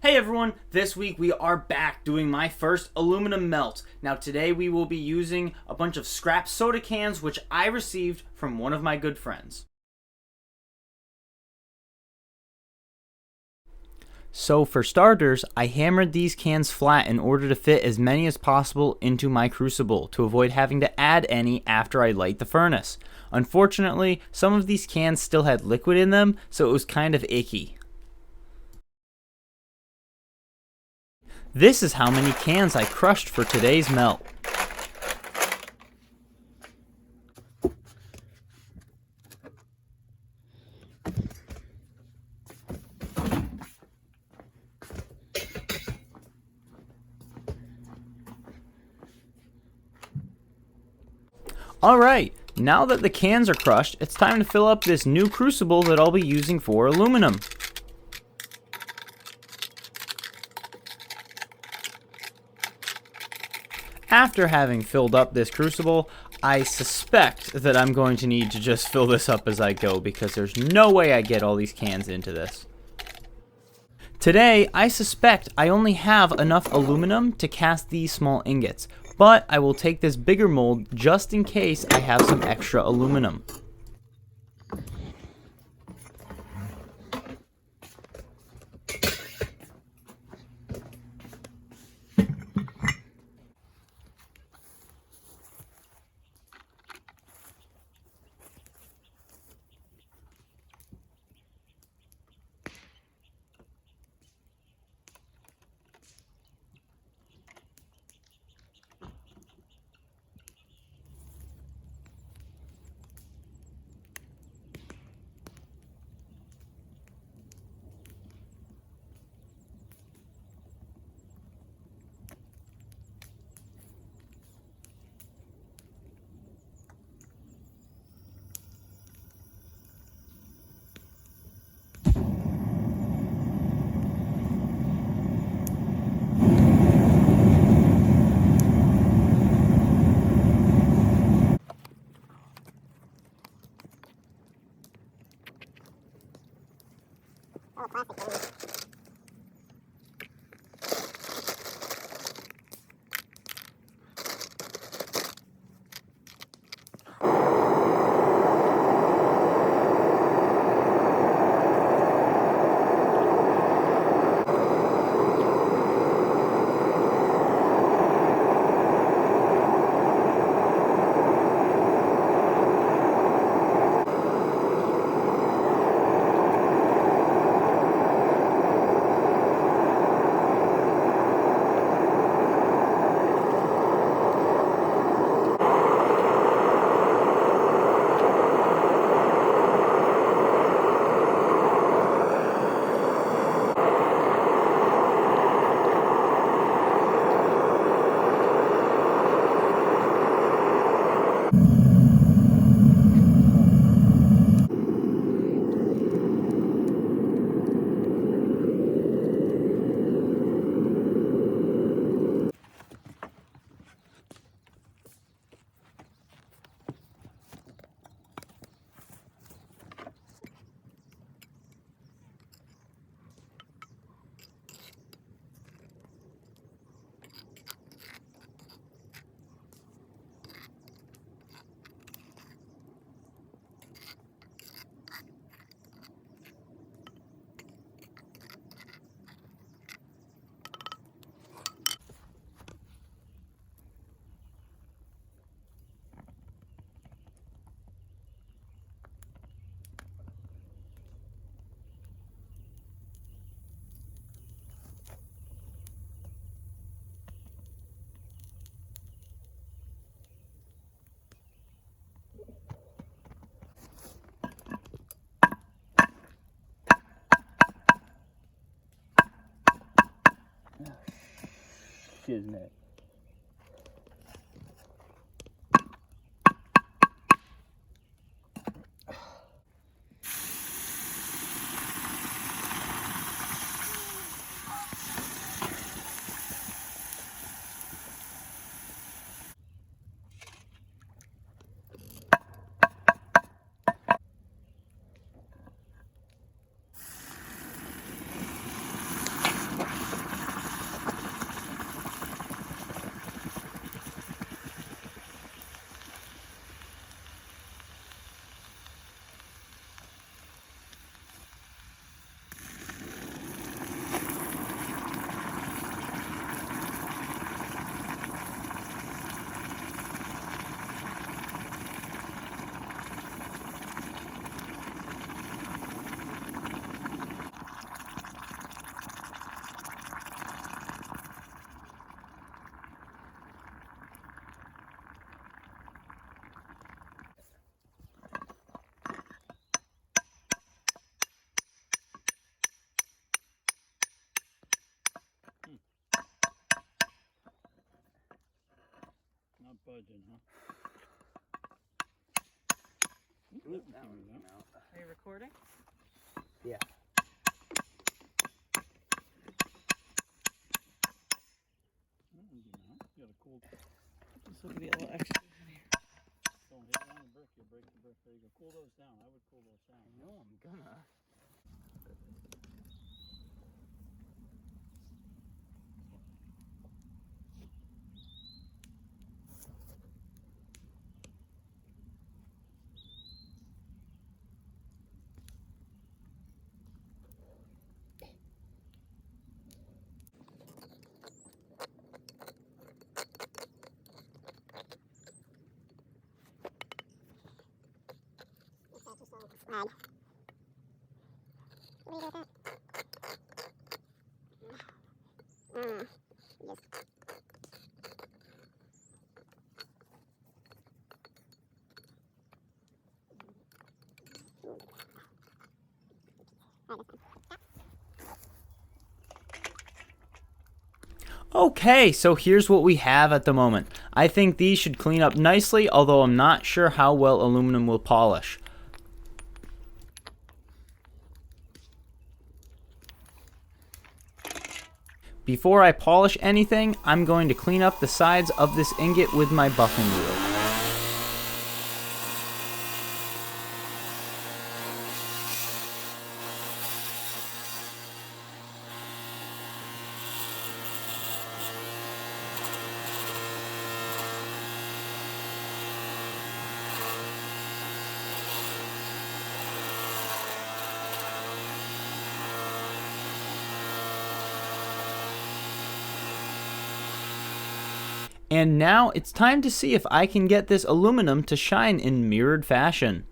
Hey everyone, this week we are back doing my first aluminum melt. Now today we will be using a bunch of scrap soda cans which I received from one of my good friends. So for starters, I hammered these cans flat in order to fit as many as possible into my crucible to avoid having to add any after I light the furnace. Unfortunately, some of these cans still had liquid in them, so it was kind of icky. This is how many cans I crushed for today's melt. Alright, now that the cans are crushed, it's time to fill up this new crucible that I'll be using for aluminum. After having filled up this crucible, I suspect that I'm going to need to just fill this up as I go because there's no way I get all these cans into this. Today, I suspect I only have enough aluminum to cast these small ingots, but I will take this bigger mold just in case I have some extra aluminum. Shiznit. didn't, huh? Are you recording? Yeah. You got a cool. This will be a little extra heavy. Don't hit it on the brick, you'll break the brick. There you go. Cool those down. I would cool those down. No, I'm gonna. Okay, so here's what we have at the moment. I think these should clean up nicely, although I'm not sure how well aluminum will polish. Before I polish anything, I'm going to clean up the sides of this ingot with my buffing wheel. And now it's time to see if I can get this aluminum to shine in mirrored fashion.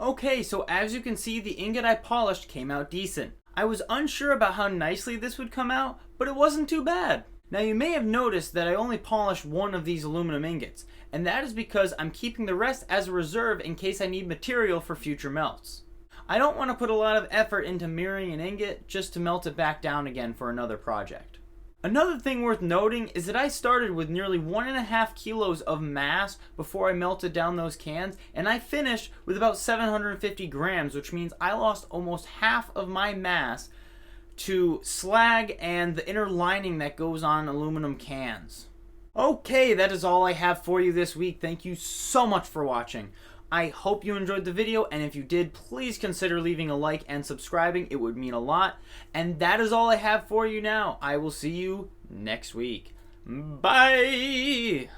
Okay, so as you can see, the ingot I polished came out decent. I was unsure about how nicely this would come out, but it wasn't too bad. Now you may have noticed that I only polished one of these aluminum ingots, and that is because I'm keeping the rest as a reserve in case I need material for future melts. I don't want to put a lot of effort into mirroring an ingot just to melt it back down again for another project. Another thing worth noting is that I started with nearly 1.5 kilos of mass before I melted down those cans, and I finished with about 750 grams, which means I lost almost half of my mass to slag and the inner lining that goes on aluminum cans. Okay, that is all I have for you this week. Thank you so much for watching. I hope you enjoyed the video, and if you did, please consider leaving a like and subscribing. It would mean a lot. And that is all I have for you now. I will see you next week. Bye!